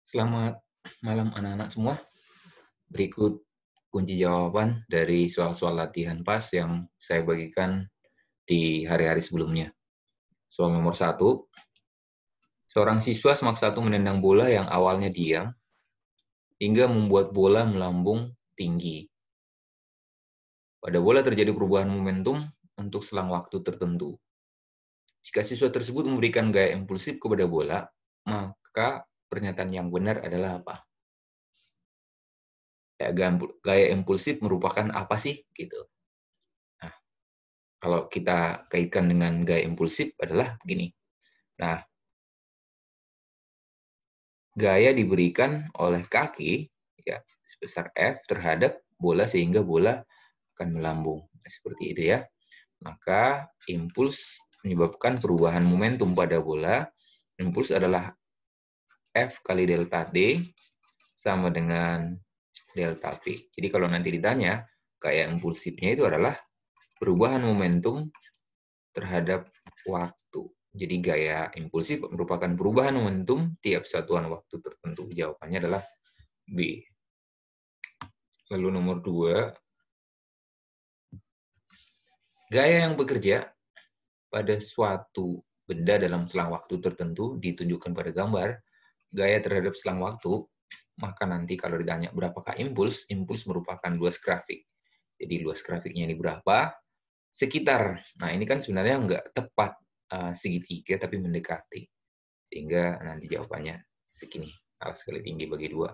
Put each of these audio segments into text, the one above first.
Selamat malam anak-anak semua. Berikut kunci jawaban dari soal-soal latihan PAS yang saya bagikan di hari-hari sebelumnya. Soal nomor 1, seorang siswa semaksa satu menendang bola yang awalnya diam hingga membuat bola melambung tinggi. Pada bola terjadi perubahan momentum untuk selang waktu tertentu. Jika siswa tersebut memberikan gaya impulsif kepada bola, maka pernyataan yang benar adalah apa? Gaya impulsif merupakan apa sih? Gitu. Nah, kalau kita kaitkan dengan gaya impulsif adalah begini. Nah, gaya diberikan oleh kaki ya sebesar F terhadap bola sehingga bola akan melambung. Seperti itu ya. Maka impuls menyebabkan perubahan momentum pada bola. Impuls adalah F kali delta D sama dengan delta P. Jadi kalau nanti ditanya, gaya impulsifnya itu adalah perubahan momentum terhadap waktu. Jadi gaya impulsif merupakan perubahan momentum tiap satuan waktu tertentu. Jawabannya adalah B. Lalu nomor 2, gaya yang bekerja pada suatu benda dalam selang waktu tertentu ditunjukkan pada gambar. Gaya terhadap selang waktu, maka nanti kalau ditanya berapakah impuls, impuls merupakan luas grafik. Jadi luas grafiknya ini berapa? Sekitar. Nah ini kan sebenarnya nggak tepat segitiga tapi mendekati. Sehingga nanti jawabannya segini. Alas kali tinggi bagi 2.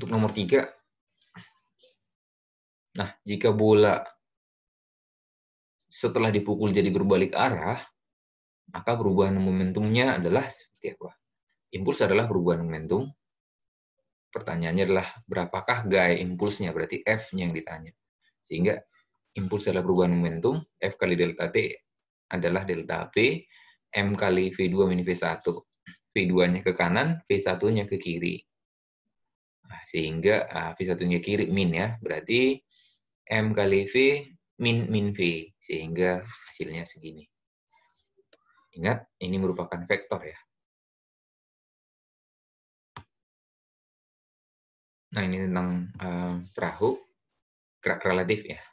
Untuk nomor 3, nah jika bola setelah dipukul jadi berbalik arah, maka perubahan momentumnya adalah seperti apa? Impuls adalah perubahan momentum. Pertanyaannya adalah berapakah gaya impulsnya? Berarti F-nya yang ditanya. Sehingga impuls adalah perubahan momentum, F kali delta T adalah delta P, M kali V2 min V1. V2-nya ke kanan, V1-nya ke kiri. Nah, sehingga V1-nya kiri min ya, berarti M kali V min V, sehingga hasilnya segini. Ingat, ini merupakan vektor ya. Nah, ini tentang perahu, gerak relatif ya.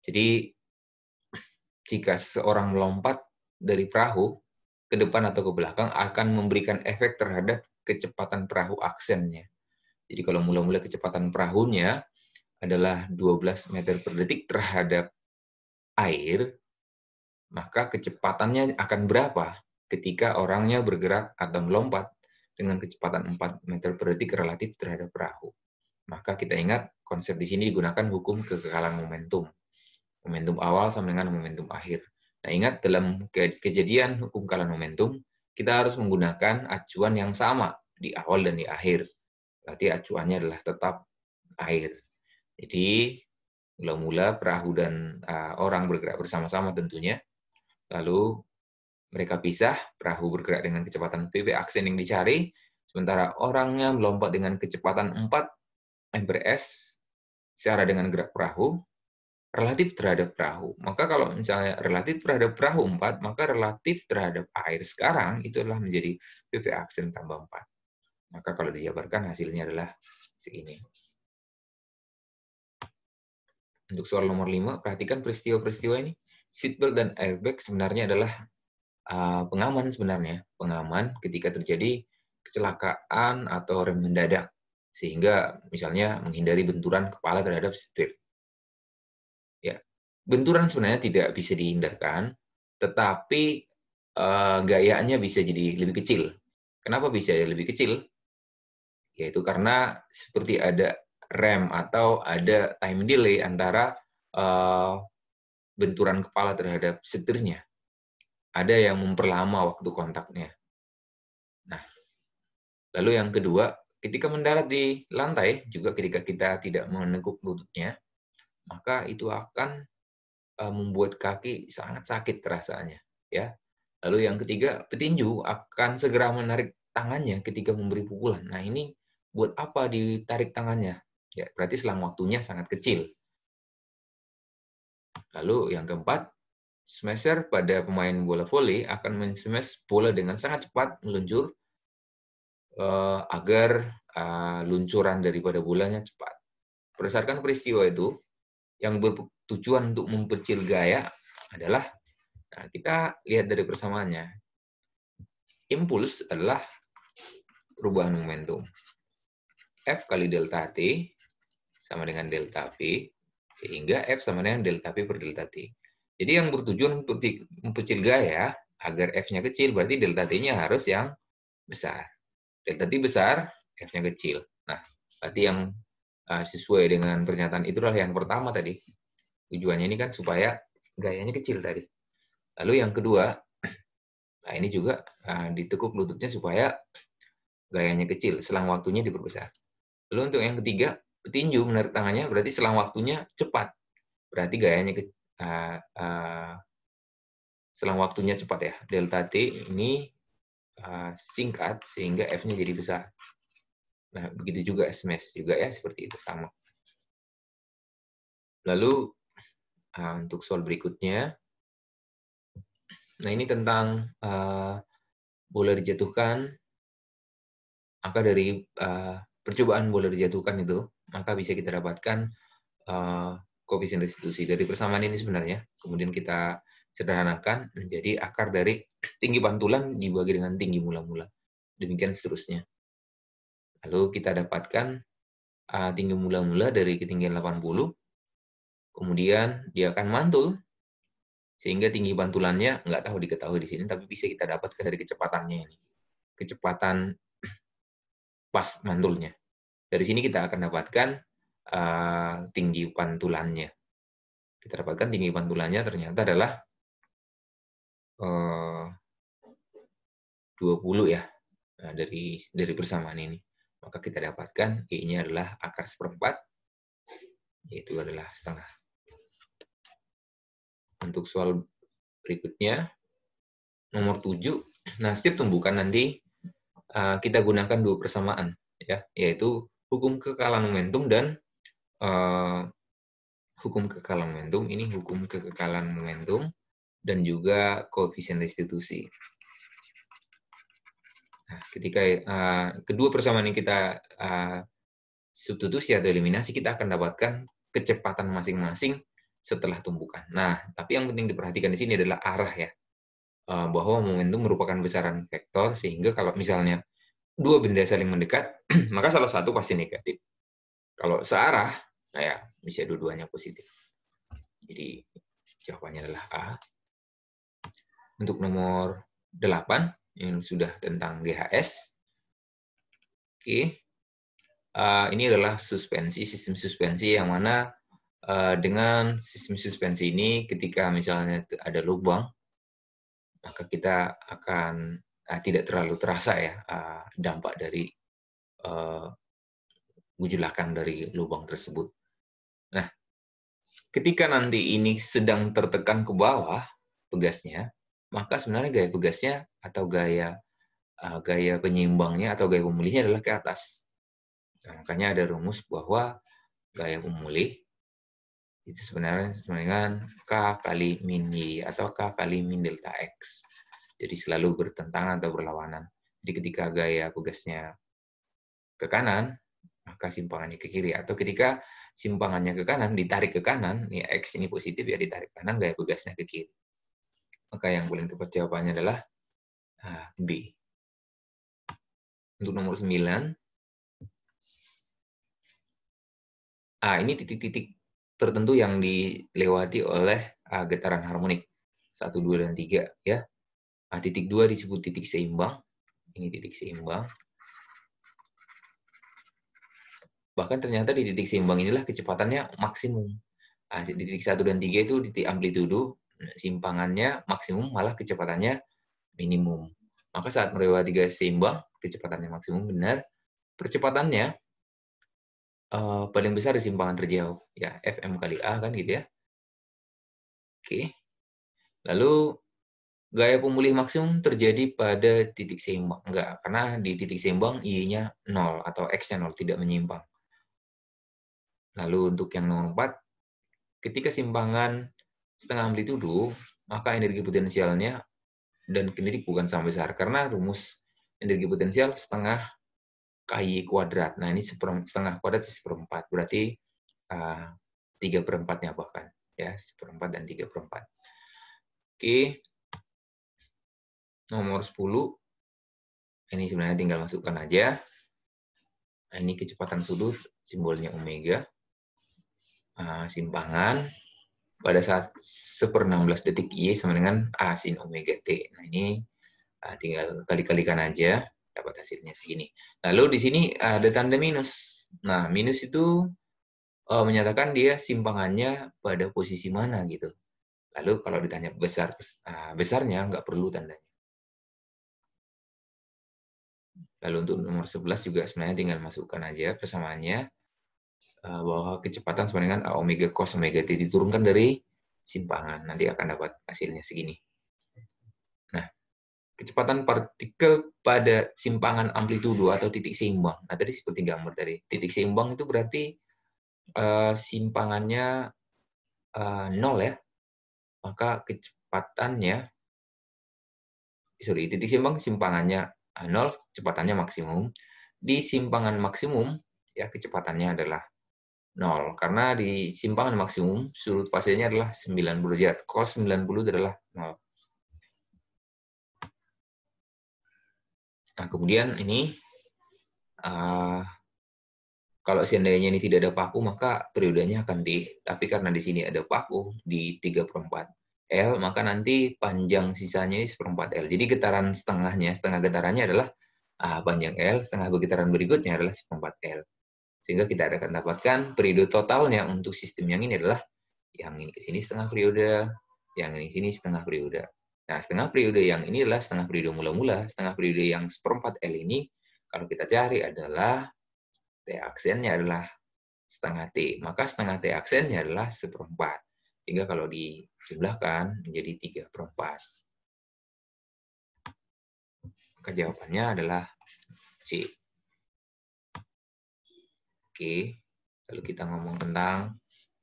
Jadi, jika seseorang melompat dari perahu ke depan atau ke belakang, akan memberikan efek terhadap kecepatan perahu aksennya. Jadi, kalau mula-mula kecepatan perahunya adalah 12 meter per detik terhadap air, maka kecepatannya akan berapa ketika orangnya bergerak atau melompat dengan kecepatan 4 meter per detik relatif terhadap perahu. Maka kita ingat konsep di sini digunakan hukum kekekalan momentum. Momentum awal sama dengan momentum akhir. Nah, ingat dalam kejadian hukum kekekalan momentum, kita harus menggunakan acuan yang sama di awal dan di akhir. Berarti acuannya adalah tetap air. Jadi, mula-mula perahu dan orang bergerak bersama-sama tentunya. Lalu mereka pisah, perahu bergerak dengan kecepatan v aksen yang dicari, sementara orangnya melompat dengan kecepatan 4 mprs secara dengan gerak perahu, relatif terhadap perahu. Maka kalau misalnya relatif terhadap perahu 4, maka relatif terhadap air sekarang itu adalah menjadi v aksen tambah 4. Maka kalau dijabarkan hasilnya adalah segini. Untuk soal nomor 5, perhatikan peristiwa-peristiwa ini. Seatbelt dan airbag sebenarnya adalah pengaman sebenarnya. Pengaman ketika terjadi kecelakaan atau rem mendadak. Sehingga misalnya menghindari benturan kepala terhadap setir. Ya, benturan sebenarnya tidak bisa dihindarkan, tetapi gayanya bisa jadi lebih kecil. Kenapa bisa lebih kecil? Yaitu karena seperti ada rem atau ada time delay antara benturan kepala terhadap setirnya. Ada yang memperlama waktu kontaknya. Nah, lalu yang kedua, ketika mendarat di lantai, juga ketika kita tidak meneguk lututnya, maka itu akan membuat kaki sangat sakit rasanya. Ya. Lalu yang ketiga, petinju akan segera menarik tangannya ketika memberi pukulan. Nah, ini buat apa ditarik tangannya? Ya, berarti selang waktunya sangat kecil. Lalu yang keempat, smasher pada pemain bola voli akan men-smash bola dengan sangat cepat meluncur agar luncuran daripada bolanya cepat. Berdasarkan peristiwa itu, yang bertujuan untuk memperkecil gaya adalah, nah, kita lihat dari persamaannya. Impuls adalah perubahan momentum. F kali delta T sama dengan delta V, sehingga F sama dengan delta V per delta T. Jadi yang bertujuan untuk memperkecil gaya, agar F-nya kecil, berarti delta T-nya harus yang besar. Delta T besar, F-nya kecil. Nah, berarti yang sesuai dengan pernyataan itulah yang pertama tadi. Tujuannya ini kan supaya gayanya kecil tadi. Lalu yang kedua, nah ini juga ditekuk lututnya supaya gayanya kecil, selang waktunya diperbesar. Lalu untuk yang ketiga, petinju menarik tangannya berarti selang waktunya cepat. Berarti gayanya selang waktunya cepat ya. Delta T ini singkat sehingga F-nya jadi besar. Nah, begitu juga smash juga ya, seperti itu sama. Lalu untuk soal berikutnya, nah ini tentang bola dijatuhkan, maka dari percobaan bola dijatuhkan itu, maka bisa kita dapatkan koefisien restitusi dari persamaan ini sebenarnya. Kemudian kita sederhanakan menjadi akar dari tinggi pantulan dibagi dengan tinggi mula-mula. Demikian seterusnya. Lalu kita dapatkan tinggi mula-mula dari ketinggian 80, kemudian dia akan mantul, sehingga tinggi pantulannya nggak tahu diketahui di sini, tapi bisa kita dapatkan dari kecepatannya ini. Kecepatan pas mantulnya. Dari sini kita akan dapatkan tinggi pantulannya. Kita dapatkan tinggi pantulannya ternyata adalah 20 ya, dari persamaan ini. Maka kita dapatkan E-nya adalah akar seperempat, yaitu adalah setengah. Untuk soal berikutnya, nomor 7, nah setiap tumbukan nanti kita gunakan dua persamaan, ya, yaitu hukum kekekalan momentum dan hukum kekekalan momentum. Ini hukum kekekalan momentum dan juga koefisien restitusi. Nah, ketika kedua persamaan ini kita substitusi atau eliminasi, kita akan dapatkan kecepatan masing-masing setelah tumbukan. Nah, tapi yang penting diperhatikan di sini adalah arah ya, bahwa momentum merupakan besaran vektor, sehingga kalau misalnya dua benda saling mendekat, maka salah satu pasti negatif. Kalau searah, nah ya, bisa dua-duanya positif. Jadi jawabannya adalah A. Untuk nomor 8, yang sudah tentang GHS. Oke. Ini adalah suspensi, sistem suspensi yang mana dengan sistem suspensi ini ketika misalnya ada lubang, maka kita akan tidak terlalu terasa ya dampak dari gejolakan dari lubang tersebut. Nah, ketika nanti ini sedang tertekan ke bawah pegasnya, maka sebenarnya gaya pegasnya atau gaya penyeimbangnya atau gaya pemulihnya adalah ke atas. Nah, makanya ada rumus bahwa gaya pemulih itu sebenarnya dengan K kali min Y atau K kali min delta X. Jadi selalu bertentangan atau berlawanan. Jadi ketika gaya pegasnya ke kanan, maka simpangannya ke kiri. Atau ketika simpangannya ke kanan, ditarik ke kanan, ya X ini positif ya ditarik ke kanan, gaya pegasnya ke kiri. Maka yang paling tepat jawabannya adalah B. Untuk nomor 9, ini titik-titik tertentu yang dilewati oleh getaran harmonik 1, 2, dan 3 ya. Titik 2 disebut titik seimbang. Ini titik seimbang. Bahkan ternyata di titik seimbang inilah kecepatannya maksimum. Di titik 1 dan 3 itu titik amplitudo, simpangannya maksimum, malah kecepatannya minimum. Maka saat melewati garis seimbang, kecepatannya maksimum benar. Percepatannya paling besar di simpangan terjauh. Ya, Fm kali A kan gitu ya. Oke. Lalu gaya pemulih maksimum terjadi pada titik seimbang. Enggak, karena di titik seimbang Y-nya 0 atau X-nya 0, tidak menyimpang. Lalu untuk yang nomor 4, ketika simpangan setengah amplitudo, maka energi potensialnya dan kinetik bukan sama besar. Karena rumus energi potensial setengah KY kuadrat. Nah, ini setengah kuadrat seperempat. Berarti 3/4-nya bahkan. Ya, 1/4 dan 3/4. Oke. Nomor 10. Ini sebenarnya tinggal masukkan aja. Nah, ini kecepatan sudut, simbolnya omega. Simpangan pada saat 1/16 detik Y sama dengan A sin omega T. Nah, ini tinggal kali-kalikan aja, dapat hasilnya segini. Lalu di sini ada tanda minus. Nah, minus itu menyatakan dia simpangannya pada posisi mana gitu. Lalu kalau ditanya besarnya nggak perlu tandanya. Lalu untuk nomor 11 juga sebenarnya tinggal masukkan aja persamaannya, bahwa kecepatan sama dengan A omega cos omega T diturunkan dari simpangan. Nanti akan dapat hasilnya segini. Nah, kecepatan partikel pada simpangan amplitudo atau titik seimbang. Nah, tadi seperti gambar tadi. Titik seimbang itu berarti simpangannya 0 ya. Maka kecepatannya, titik seimbang simpangannya 0, kecepatannya maksimum. Di simpangan maksimum, ya kecepatannya adalah 0. Karena di simpangan maksimum, sudut fasenya adalah 90 derajat. Cos 90 adalah 0. Nah, kemudian ini, kalau seandainya ini tidak ada paku, maka periodenya akan tapi karena di sini ada paku di 3/4 L, maka nanti panjang sisanya ini 1/4 L. Jadi getaran setengah getarannya adalah panjang L, setengah getaran berikutnya adalah 1/4 L. Sehingga kita akan dapatkan periode totalnya untuk sistem yang ini adalah yang ini ke sini setengah periode, yang ini sini setengah periode. Nah, setengah periode yang ini adalah setengah periode mula-mula, setengah periode yang 1/4 L ini kalau kita cari adalah T aksennya adalah setengah T, maka setengah T aksennya adalah 1/4. Sehingga kalau dijumlahkan menjadi 3/4. Maka jawabannya adalah C. Oke, lalu kita ngomong tentang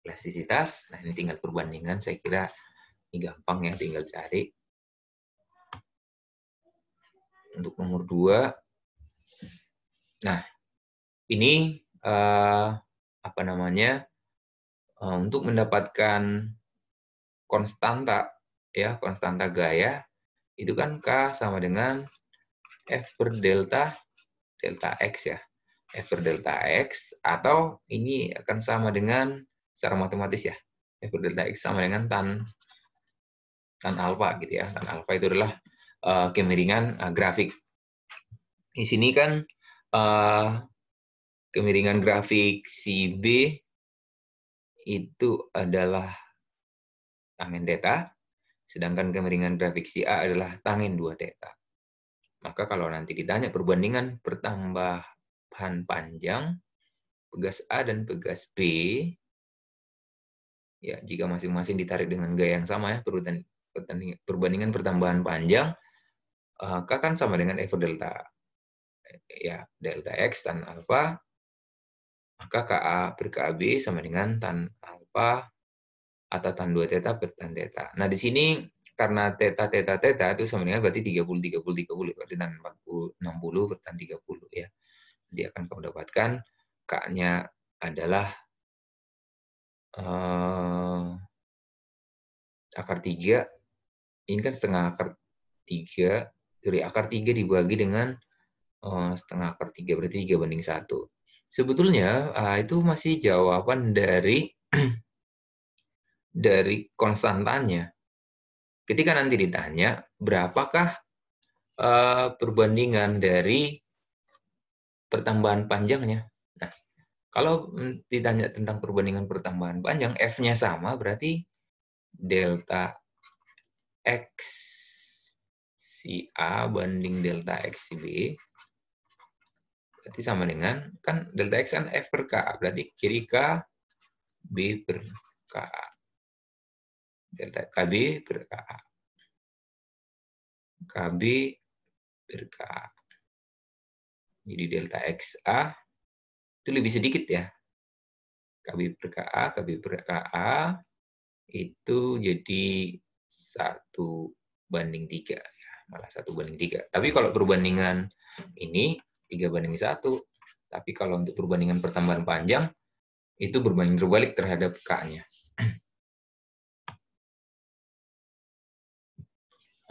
elastisitas. Nah, ini tinggal perbandingan, saya kira ini gampang ya, tinggal cari. Untuk nomor 2, nah, ini untuk mendapatkan konstanta gaya itu kan K sama dengan F per delta X ya. F per delta X, atau ini akan sama dengan secara matematis ya. F per delta X sama dengan tan alfa gitu ya. Tan alfa itu adalah kemiringan grafik. Di sini kan kemiringan grafik si B itu adalah tangen theta, sedangkan kemiringan grafik si A adalah tangen 2 theta. Maka kalau nanti ditanya perbandingan pertambahan panjang pegas A dan pegas B, ya jika masing-masing ditarik dengan gaya yang sama ya, perbandingan pertambahan panjang, K kan sama dengan F delta ya, delta X tan alfa, maka KA per KB sama dengan tan alfa atau tan 2 theta per tan theta. Nah, di sini karena theta itu sama dengan berarti 30 berarti tan 60 per tan 30 ya. Jadi akan kamu dapatkan K-nya adalah akar 3. Ini kan setengah akar 3, dari akar 3 dibagi dengan setengah akar 3, berarti 3/1. Sebetulnya itu masih jawaban dari konstantanya. Ketika nanti ditanya, berapakah perbandingan dari pertambahan panjangnya? Nah, kalau ditanya tentang perbandingan pertambahan panjang, F-nya sama, berarti delta X si A banding delta X si B, berarti sama dengan, kan delta X kan F per K, berarti kiri K, B per K. Delta KB per K. KB per K. Jadi delta XA itu lebih sedikit ya. KB per KA itu jadi 1:3. Ya, malah 1:3. Tapi kalau perbandingan ini 3:1. Tapi kalau untuk perbandingan pertambahan panjang, itu berbanding terbalik terhadap K-nya.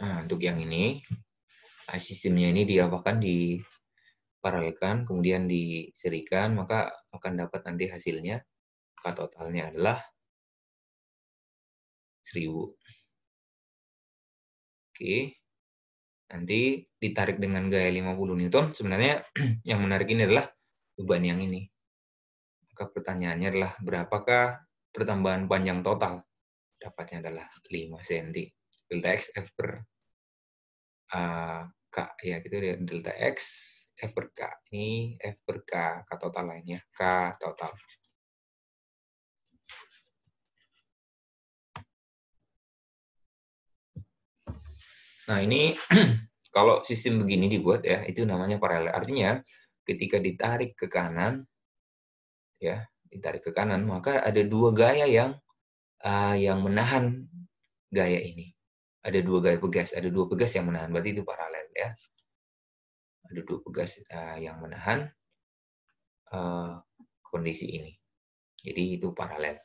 Nah, untuk yang ini, sistemnya ini diapakan, diparalelkan, kemudian diserikan, maka akan dapat nanti hasilnya, K totalnya adalah 1000. Oke. Nanti ditarik dengan gaya 50 Newton, sebenarnya yang menarik ini adalah beban yang ini. Maka pertanyaannya adalah berapakah pertambahan panjang total? Dapatnya adalah 5 cm. Delta X F per K, ya gitu ya, delta X F per K. Ini F per K total lainnya, K total. Nah, ini kalau sistem begini dibuat ya, itu namanya paralel. Artinya ketika ditarik ke kanan, ya, ditarik ke kanan, maka ada dua gaya yang menahan gaya ini. Ada dua gaya pegas, ada dua pegas yang menahan, berarti itu paralel ya. Ada dua pegas yang menahan kondisi ini. Jadi itu paralel.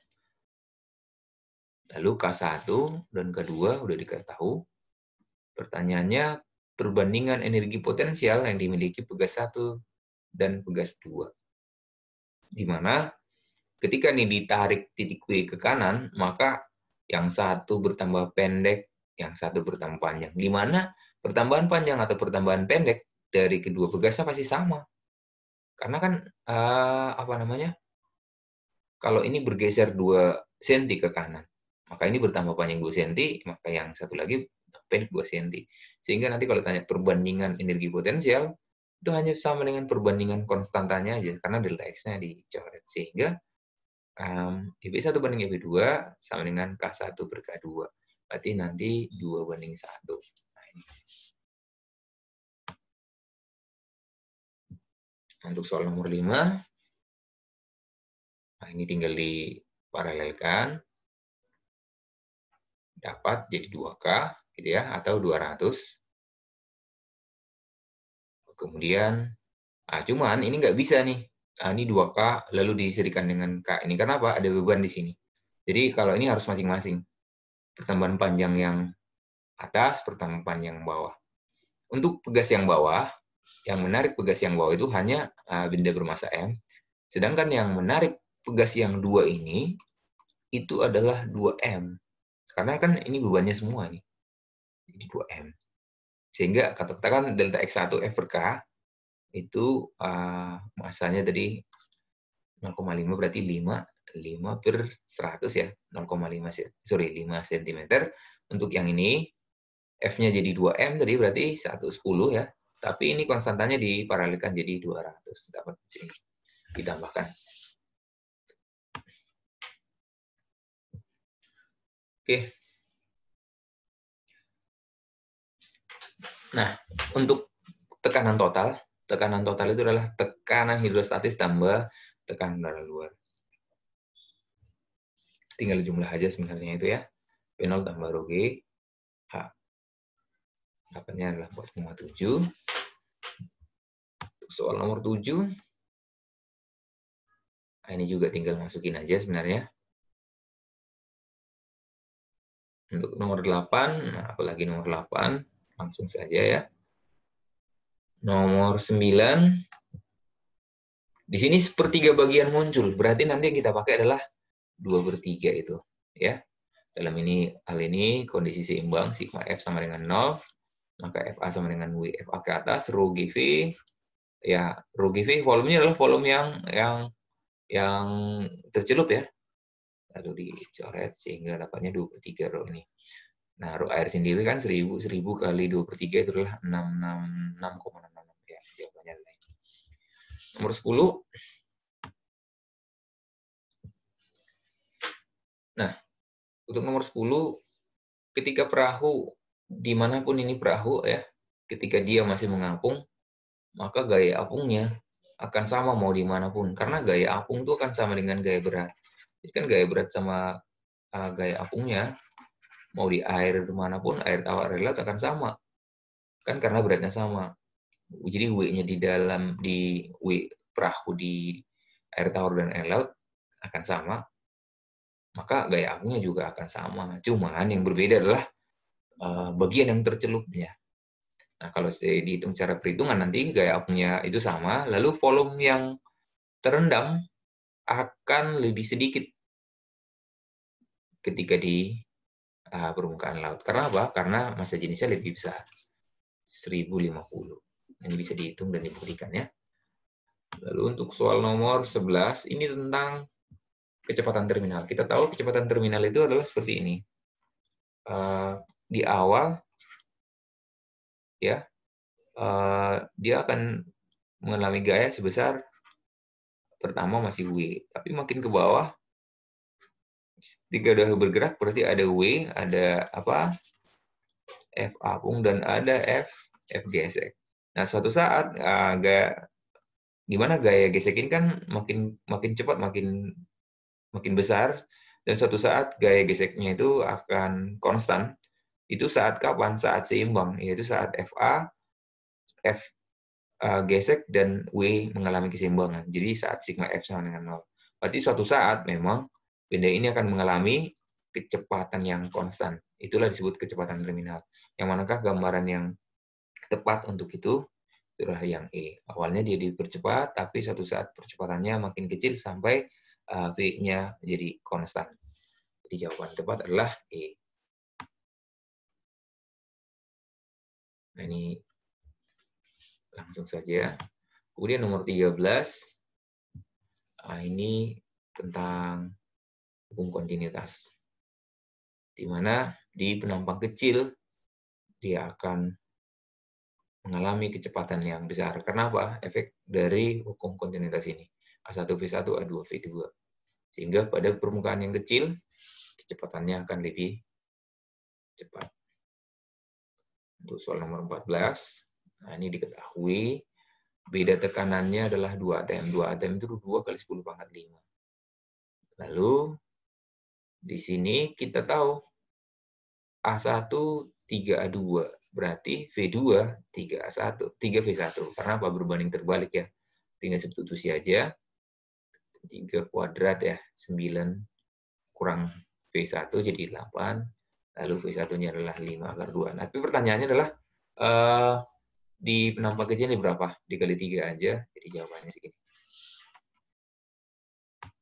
Lalu K1 dan K2 udah dikasih tahu. Pertanyaannya, perbandingan energi potensial yang dimiliki pegas 1 dan pegas 2. Di mana ketika ini ditarik titik W ke kanan, maka yang satu bertambah pendek, yang satu bertambah panjang. Di mana pertambahan panjang atau pertambahan pendek dari kedua pegasnya pasti sama. Karena kan, kalau ini bergeser 2 cm ke kanan, maka ini bertambah panjang 2 cm, maka yang satu lagi pendek 2 cm. Sehingga nanti kalau tanya perbandingan energi potensial, itu hanya sama dengan perbandingan konstantanya aja, karena delta X-nya dicoret. Sehingga EB1 banding EB2 sama dengan K1 per K2. Berarti nanti 2:1. Nah, ini. Untuk soal nomor 5, nah ini tinggal diparalelkan. Dapat jadi 2K, gitu ya, atau 200. Kemudian, cuman ini nggak bisa nih. Ini 2K, lalu diserikan dengan K. Ini kenapa? Ada beban di sini. Jadi kalau ini harus masing-masing. Pertambahan panjang yang atas, pertambahan panjang bawah. Untuk pegas yang bawah, yang menarik pegas yang bawah itu hanya benda bermassa M. Sedangkan yang menarik pegas yang 2 ini, itu adalah 2M. Karena kan ini bebannya semua nih. Jadi 2M. Sehingga katakan delta X1 F per K itu masanya tadi 0,5, berarti 5 per 100 ya. 5 cm. Untuk yang ini, F-nya jadi 2M tadi berarti 110 ya. Tapi ini konstantanya diparalelkan jadi 200. Dapat sini. Ditambahkan. Oke. Nah, untuk tekanan total itu adalah tekanan hidrostatis tambah tekanan udara luar. Tinggal jumlah aja sebenarnya itu ya. P0 tambah rho G, H. Dapatnya adalah 4,7. Soal nomor 7. Nah, ini juga tinggal masukin aja sebenarnya. Untuk nomor 8, nah apalagi nomor 8, langsung saja ya. Nomor 9, di sini sepertiga bagian muncul, berarti nanti yang kita pakai adalah 2/3 itu, ya. Dalam hal ini kondisi seimbang, sigma F sama dengan 0, maka FA sama dengan WFA ke atas, rho GV, ya rho GV volumenya adalah volume yang tercelup ya. Lalu dicoret sehingga dapatnya 2/3 rho ini. Nah, rho air sendiri kan 1000 kali 2/3 itu adalah 666,66 ya. Jawabannya adalah ini. Nomor 10. Nah, untuk nomor 10, ketika perahu, dimanapun ini perahu ya, ketika dia masih mengapung, maka gaya apungnya akan sama mau dimanapun. Karena gaya apung itu akan sama dengan gaya berat. Jadi kan gaya berat sama gaya apungnya, Mau di air manapun, air tawar, air laut akan sama. Kan karena beratnya sama. Jadi W-nya di perahu di air tawar dan air laut akan sama, maka gaya apungnya juga akan sama. Cuman yang berbeda adalah bagian yang tercelupnya. Nah, kalau saya dihitung cara perhitungan nanti gaya apungnya itu sama, lalu volume yang terendam akan lebih sedikit ketika di permukaan laut. Karena apa? Karena massa jenisnya lebih besar, 1050. Ini bisa dihitung dan dibuktikan ya. Lalu untuk soal nomor 11, ini tentang kecepatan terminal. Kita tahu kecepatan terminal itu adalah seperti ini. Di awal, ya, dia akan mengalami gaya sebesar pertama masih W, tapi makin ke bawah, ketika udah bergerak berarti ada W, ada apa? F apung dan ada F gesek. Nah, suatu saat gimana gaya gesek ini kan makin cepat, makin besar, dan suatu saat gaya geseknya itu akan konstan. Itu saat kapan? Saat seimbang, yaitu saat FA, F gesek, dan W mengalami keseimbangan. Jadi saat sigma F sama dengan 0. Berarti suatu saat memang benda ini akan mengalami kecepatan yang konstan. Itulah disebut kecepatan terminal. Yang manakah gambaran yang tepat untuk itu? Itulah yang E. Awalnya dia dipercepat, tapi suatu saat percepatannya makin kecil sampai V-nya jadi konstan. Jadi jawaban tepat adalah E. Nah, ini langsung saja. Kemudian nomor 13. Ini tentang hukum kontinuitas. Di mana di penampang kecil dia akan mengalami kecepatan yang besar. Kenapa? Efek dari hukum kontinuitas ini. A1V1, A2V2. Sehingga pada permukaan yang kecil, kecepatannya akan lebih cepat. Untuk soal nomor 14, nah ini diketahui beda tekanannya adalah 2 atm. 2 atm itu 2 kali 10 pangkat 5. Lalu di sini kita tahu A1 3A2, berarti V2 3A1, 3V1. Karena apa? Berbanding terbalik ya. Tinggal substitusi aja. 3 kuadrat ya, 9 kurang V1 jadi 8. Lalu V1-nya adalah 5 akar 2. Nah, tapi pertanyaannya adalah di penampang kecil ini berapa? Dikali 3 aja, jadi jawabannya segini.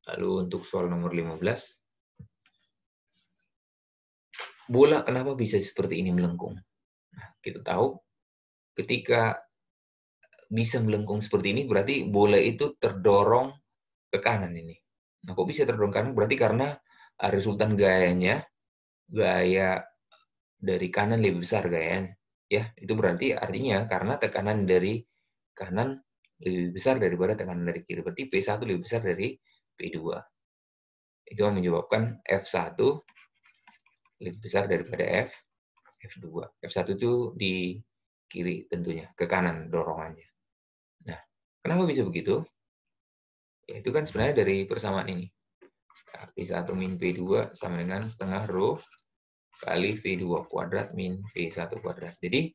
Lalu untuk soal nomor 15. Bola kenapa bisa seperti ini melengkung? Nah, kita tahu ketika bisa melengkung seperti ini berarti bola itu terdorong ke kanan ini. Nah, kok bisa terdorong ke kanan? Berarti karena resultan gaya dari kanan lebih besar gayanya. Ya, itu berarti artinya karena tekanan dari kanan lebih besar daripada tekanan dari kiri. Berarti P1 lebih besar dari P2. Itu menyebabkan F1 lebih besar daripada F2. F1 itu di kiri tentunya, ke kanan dorongannya. Nah, kenapa bisa begitu? Ya, itu kan sebenarnya dari persamaan ini. Nah, P1 min P2 sama dengan setengah rho kali V2 kuadrat min V1 kuadrat. Jadi,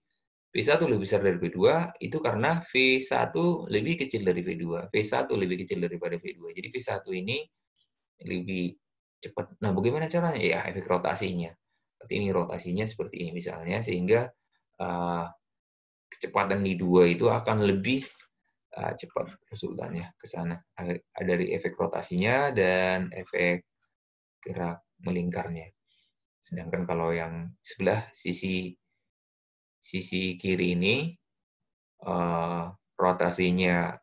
V1 lebih besar dari V2 itu karena V1 lebih kecil dari V2. V1 lebih kecil daripada V2. Jadi V1 ini lebih cepat. Nah, bagaimana caranya? Ya, efek rotasinya. Berarti ini rotasinya seperti ini misalnya, sehingga kecepatan di 2 itu akan lebih cepat resultannya ke sana. Dari efek rotasinya dan efek gerak melingkarnya. Sedangkan kalau yang sebelah sisi kiri ini rotasinya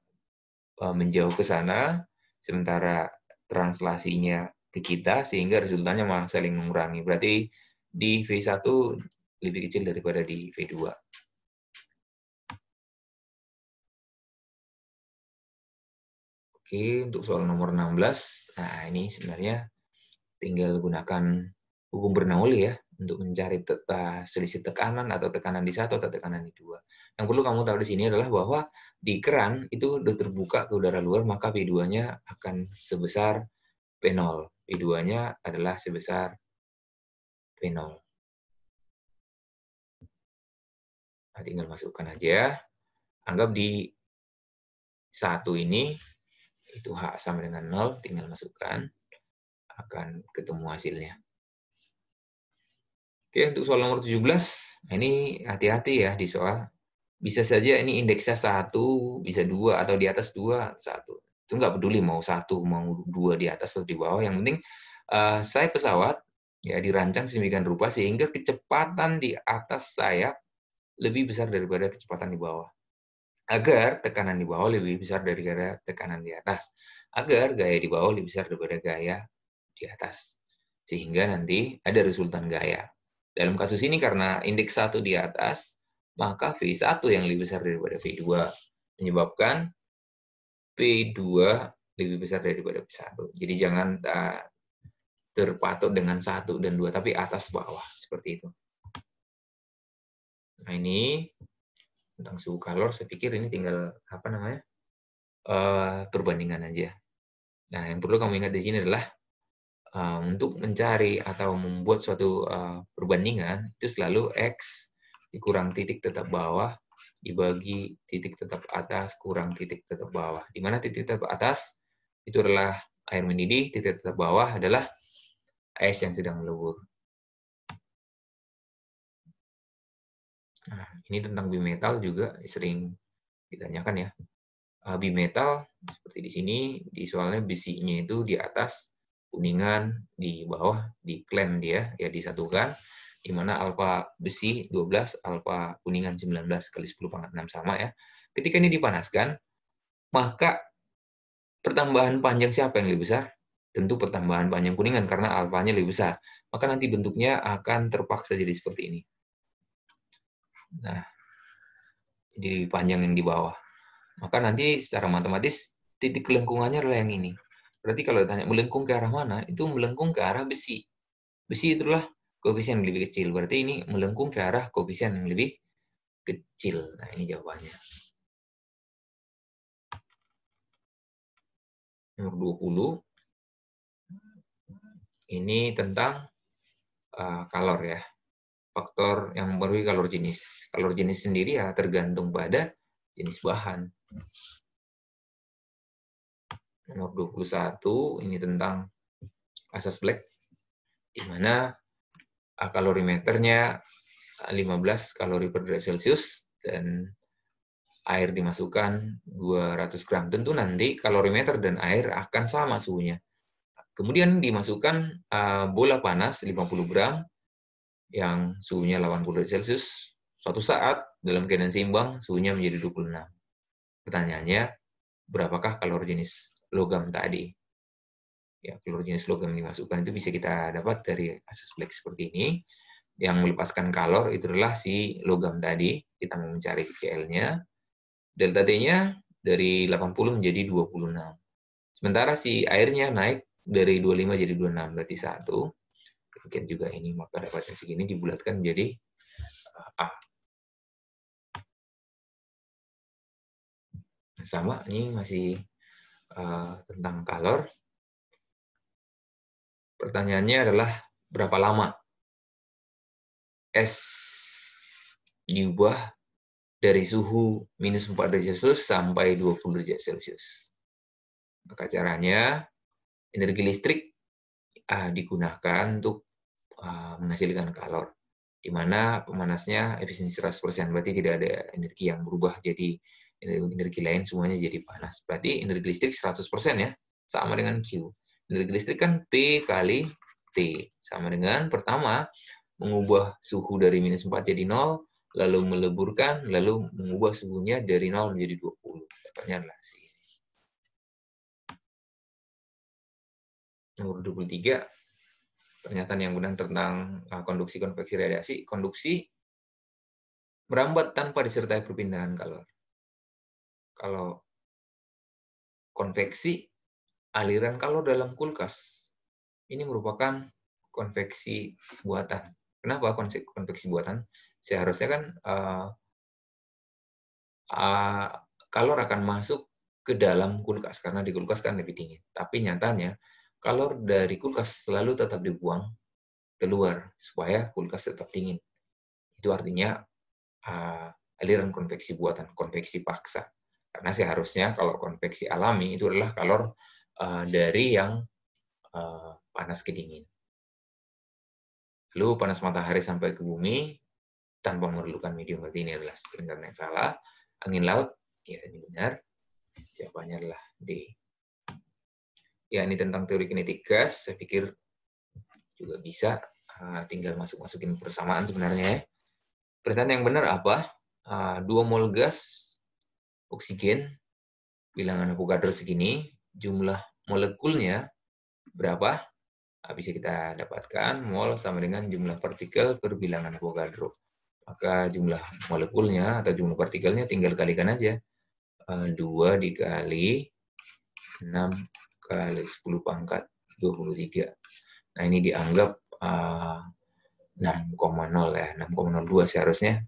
menjauh ke sana, sementara translasinya ke kita, sehingga resultannya malah saling mengurangi. Berarti di V1 lebih kecil daripada di V2. Oke, untuk soal nomor 16, nah ini sebenarnya tinggal gunakan hukum Bernoulli ya, untuk mencari selisih tekanan atau tekanan di 1 atau tekanan di 2. Yang perlu kamu tahu di sini adalah bahwa di keran itu udah terbuka ke udara luar, maka P2-nya akan sebesar P0. P2-nya adalah sebesar P0. Nah, tinggal masukkan aja. Anggap di 1 ini, itu H sama dengan 0, tinggal masukkan. Akan ketemu hasilnya. Oke, untuk soal nomor 17, ini hati-hati ya di soal. Bisa saja ini indeksnya 1, bisa 2, atau di atas 2, 1. Itu nggak peduli mau 1, mau 2 di atas atau di bawah. Yang penting saya pesawat ya dirancang sedemikian rupa sehingga kecepatan di atas sayap lebih besar daripada kecepatan di bawah. Agar tekanan di bawah lebih besar daripada tekanan di atas. Agar gaya di bawah lebih besar daripada gaya di atas. Sehingga nanti ada resultan gaya. Dalam kasus ini karena indeks 1 di atas, maka V1 yang lebih besar daripada V2. Menyebabkan P2 lebih besar daripada P1. Jadi jangan terpatok dengan 1 dan 2, tapi atas bawah. Seperti itu. Nah ini tentang suhu kalor, saya pikir ini tinggal perbandingan aja. Nah yang perlu kamu ingat di sini adalah untuk mencari atau membuat suatu perbandingan itu selalu X dikurang titik tetap bawah dibagi titik tetap atas kurang titik tetap bawah. Di mana titik tetap atas itu adalah air mendidih, titik tetap bawah adalah es yang sedang melebur. Nah, ini tentang bimetal juga sering ditanyakan ya. Bimetal seperti di sini, di soalnya besinya itu di atas, kuningan di bawah, diklem dia, ya disatukan, di mana alfa besi 12, alfa kuningan 19 kali 10 pangkat 6 sama ya. Ketika ini dipanaskan, maka pertambahan panjang siapa yang lebih besar? Tentu pertambahan panjang kuningan, karena alfanya lebih besar. Maka nanti bentuknya akan terpaksa jadi seperti ini. Nah, jadi panjang yang di bawah. Maka nanti secara matematis titik kelengkungannya adalah yang ini. Berarti kalau ditanya melengkung ke arah mana, itu melengkung ke arah besi. Besi itulah koefisien yang lebih kecil. Berarti ini melengkung ke arah koefisien yang lebih kecil. Nah, ini jawabannya. Nomor 20. Ini tentang kalor ya. Faktor yang mempengaruhi kalor jenis. Kalor jenis sendiri ya tergantung pada jenis bahan. Nomor 21 ini tentang asas Black, di mana kalorimeternya 15 kalori per derajat Celcius dan air dimasukkan 200 gram. Tentu nanti kalorimeter dan air akan sama suhunya. Kemudian dimasukkan bola panas 50 gram yang suhunya 80 derajat Celcius. Suatu saat dalam keadaan seimbang suhunya menjadi 26. Pertanyaannya, berapakah kalori jenis logam tadi? Ya, kalori jenis logam yang dimasukkan itu bisa kita dapat dari asas Black seperti ini. Yang melepaskan kalor itu adalah si logam tadi. Kita mau mencari KL-nya. Delta T-nya dari 80 menjadi 26. Sementara si airnya naik dari 25 jadi 26, berarti 1. Demikian juga ini, maka dapatnya segini dibulatkan menjadi A. Sama, ini masih tentang kalor. Pertanyaannya adalah berapa lama es diubah dari suhu minus 4 derajat Celcius sampai 20 derajat Celcius. Maka caranya, energi listrik digunakan untuk menghasilkan kalor, di mana pemanasnya efisiensi 100%, berarti tidak ada energi yang berubah jadi energi lain, semuanya jadi panas. Berarti energi listrik 100% ya, sama dengan Q. Energi listrik kan P kali T, sama dengan pertama, mengubah suhu dari minus 4 jadi 0, lalu meleburkan, lalu mengubah suhunya dari 0 menjadi 20. Contohnya adalah segini. Nomor 23, pernyataan yang benar tentang konduksi, konveksi, radiasi. Konduksi merambat tanpa disertai perpindahan kalor. Kalau konveksi, aliran kalor dalam kulkas. Ini merupakan konveksi buatan. Kenapa konveksi buatan? Seharusnya kan kalor akan masuk ke dalam kulkas, karena di kulkas kan lebih dingin. Tapi nyatanya, kalor dari kulkas selalu tetap dibuang keluar, supaya kulkas tetap dingin. Itu artinya aliran konveksi buatan, konveksi paksa. Karena seharusnya kalau konveksi alami itu adalah kalor dari yang panas ke dingin. Lalu panas matahari sampai ke bumi tanpa memerlukan medium, berarti ini adalah pernyataan yang salah. Angin laut, ya ini benar. Jawabannya adalah D. Ya, ini tentang teori kinetik gas. Saya pikir juga bisa. Tinggal masukin persamaan sebenarnya ya. Pernyataan yang benar apa? 2 mol gas oksigen, bilangan Avogadro segini, jumlah molekulnya berapa? Bisa kita dapatkan mol sama dengan jumlah partikel per bilangan Avogadro. Maka jumlah molekulnya atau jumlah partikelnya tinggal kalikan aja. 2 dikali 6 kali 10 pangkat 23. Nah, ini dianggap 6,0 ya, 6,02 seharusnya.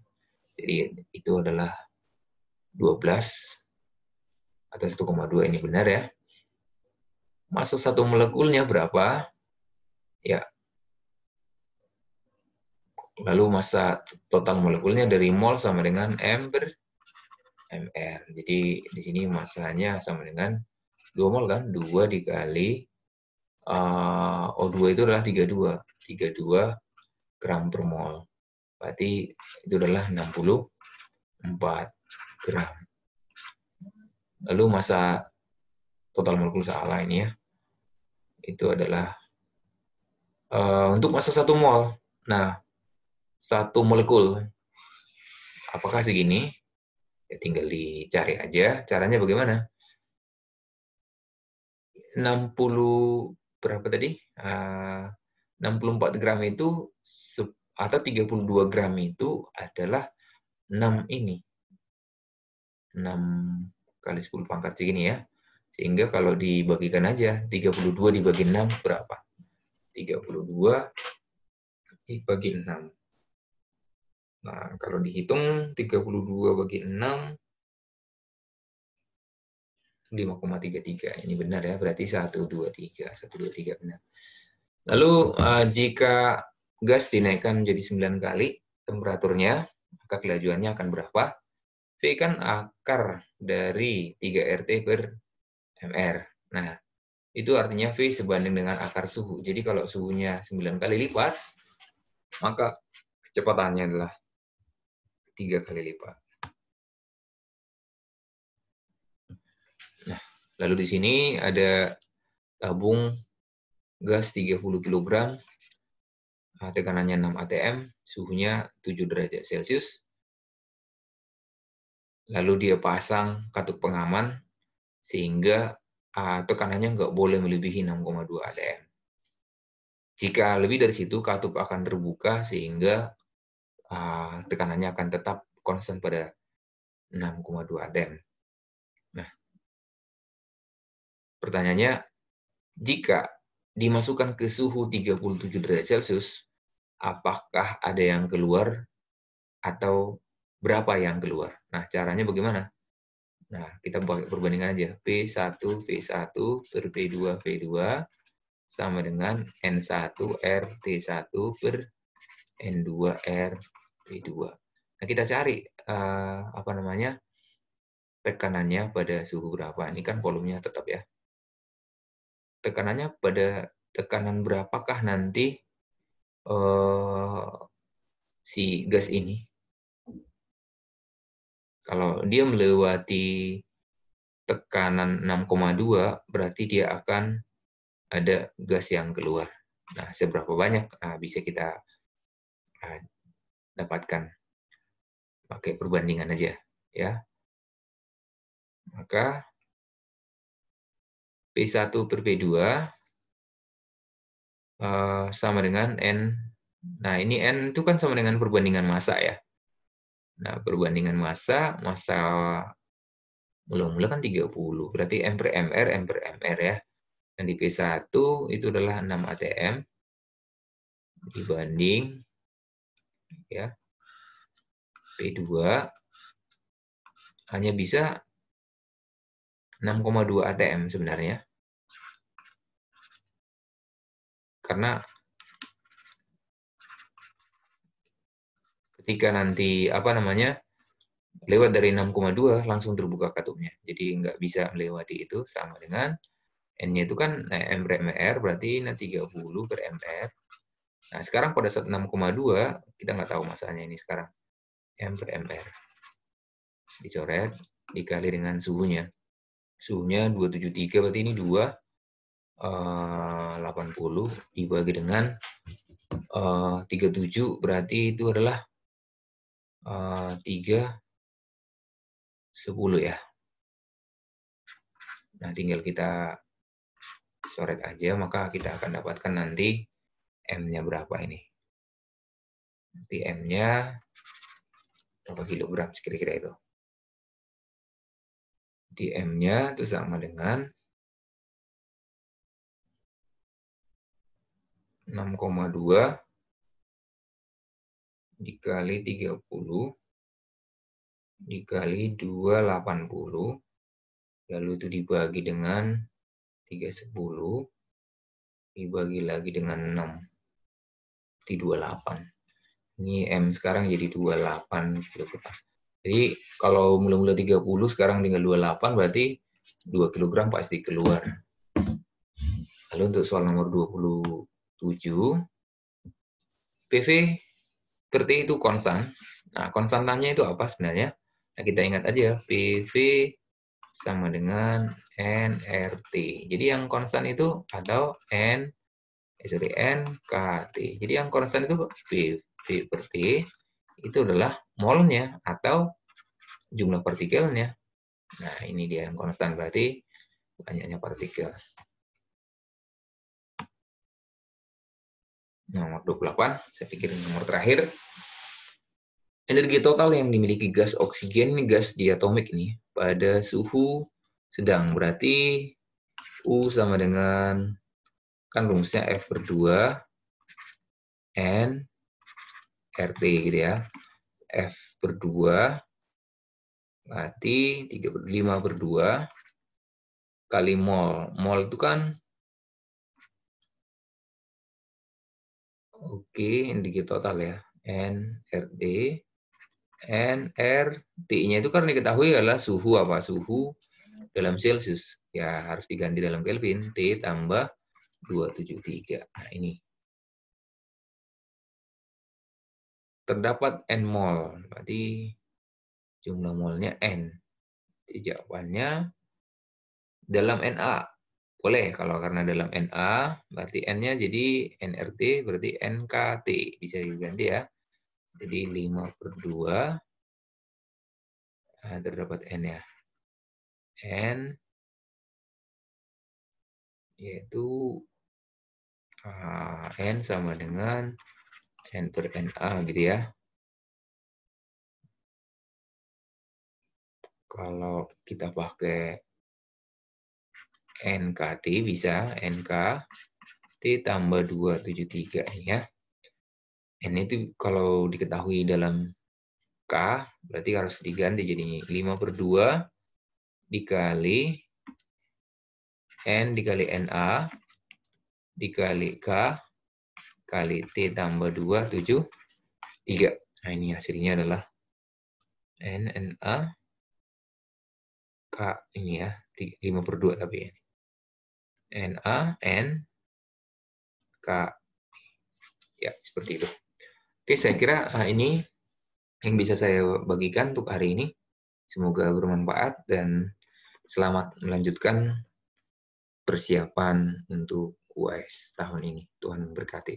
Jadi itu adalah 12 atau 1,2, ini benar ya. Massa satu molekulnya berapa? Ya. Lalu massa total molekulnya dari mol sama dengan M per mR. Jadi di sini massanya sama dengan 2 mol kan? 2 dikali O2 itu adalah 32 gram per mol. Berarti itu adalah 64 gram. Lalu massa total molekul salah ini ya. Itu adalah untuk massa 1 mol. Nah, 1 molekul apakah segini? Ya, tinggal dicari aja. Caranya bagaimana? 60 berapa tadi? 64 gram itu atau 32 gram itu adalah 6 ini. 6 kali 10 pangkat segini ya. Sehingga kalau dibagikan aja, 32 dibagi 6 berapa? 32 dibagi 6. Nah, kalau dihitung 32 bagi 6, 5,33. Ini benar ya, berarti 123. 123 benar. Lalu jika gas dinaikkan menjadi 9 kali temperaturnya, maka kelajuannya akan berapa? V kan akar dari 3 RT per mR. Nah, itu artinya V sebanding dengan akar suhu. Jadi kalau suhunya 9 kali lipat, maka kecepatannya adalah 3 kali lipat. Nah, lalu di sini ada tabung gas 30 kg, tekanannya 6 atm, suhunya 7 derajat Celcius. Lalu dia pasang katup pengaman sehingga tekanannya nggak boleh melebihi 6,2 atm. Jika lebih dari situ, katup akan terbuka sehingga tekanannya akan tetap konstan pada 6,2 atm. Nah, pertanyaannya, jika dimasukkan ke suhu 37 derajat Celcius, apakah ada yang keluar atau berapa yang keluar? Nah, caranya bagaimana? Nah, kita pakai perbandingan aja. P1 V1 per P2 V2 sama dengan N1 R T1 per N2 R T2. Nah, kita cari tekanannya pada suhu berapa. Ini kan volumenya tetap ya. Tekanannya pada tekanan berapakah nanti si gas ini? Kalau dia melewati tekanan 6,2, berarti dia akan ada gas yang keluar. Nah, seberapa banyak? Bisa kita dapatkan pakai perbandingan aja, ya. Maka P1 per P2 sama dengan N. Nah, ini N itu kan sama dengan perbandingan massa ya. Nah, perbandingan massa mula-mula kan 30. Berarti M per MR ya. Dan di P1 itu adalah 6 atm dibanding ya P2 hanya bisa 6,2 atm sebenarnya. Karena ketika nanti Lewat dari 6,2 langsung terbuka katupnya. Jadi nggak bisa melewati itu, sama dengan N-nya itu kan M per MR, berarti 30 per MR. Nah, sekarang pada saat 6,2, kita nggak tahu masanya ini sekarang. M per MR. Dicoret, dikali dengan suhunya. Suhunya 273, berarti ini 280 dibagi dengan 37, berarti itu adalah 310 ya. Nah, tinggal kita coret aja, maka kita akan dapatkan nanti M-nya berapa ini. Nanti M-nya berapa kilogram kira-kira itu. Di M-nya itu sama dengan 6,2 dikali 30 dikali 280, lalu itu dibagi dengan 310, dibagi lagi dengan 6, di 28. Ini M sekarang jadi 28 kg. Jadi kalau mula-mula 30 sekarang tinggal 28, berarti 2 kg pasti keluar. Lalu untuk soal nomor 27, PV per T itu konstan. Nah, konstantannya itu apa sebenarnya? Nah, kita ingat aja, PV sama dengan nRT. Jadi yang konstan itu atau NKT. Jadi yang konstan itu PV per T itu adalah molnya atau jumlah partikelnya. Nah, ini dia yang konstan, berarti banyaknya partikel. Nomor 28, saya pikir nomor terakhir. Energi total yang dimiliki gas oksigen, ini gas diatomik ini, pada suhu sedang. Berarti U sama dengan, kan rumusnya F per 2 N RT gitu ya. F per 2 berarti 5 per 2 kali mol. Mol itu kan, oke, energi total ya. NRT. T-nya itu kan diketahui adalah suhu apa? Suhu dalam Celcius. Ya, harus diganti dalam Kelvin. T tambah 273. Nah, ini. Terdapat N mol. Berarti jumlah molnya N. Jadi jawabannya dalam Na. Boleh, kalau karena dalam Na, berarti N-nya jadi nRT, berarti NKT. Bisa diganti ya. Jadi 5 per 2. Nah, terdapat N ya. N yaitu N sama dengan N per Na gitu ya. Kalau kita pakai NKT bisa NKT tambah 273 ini ya. N itu kalau diketahui dalam K berarti harus diganti jadi 5 per 2 dikali N dikali Na dikali K kali T tambah 273. Nah, ini hasilnya adalah Na K ini ya, 5 per 2 tapi ini. Na, N, K. Ya, seperti itu. Oke, saya kira ini yang bisa saya bagikan untuk hari ini. Semoga bermanfaat dan selamat melanjutkan persiapan untuk UAS tahun ini. Tuhan memberkati.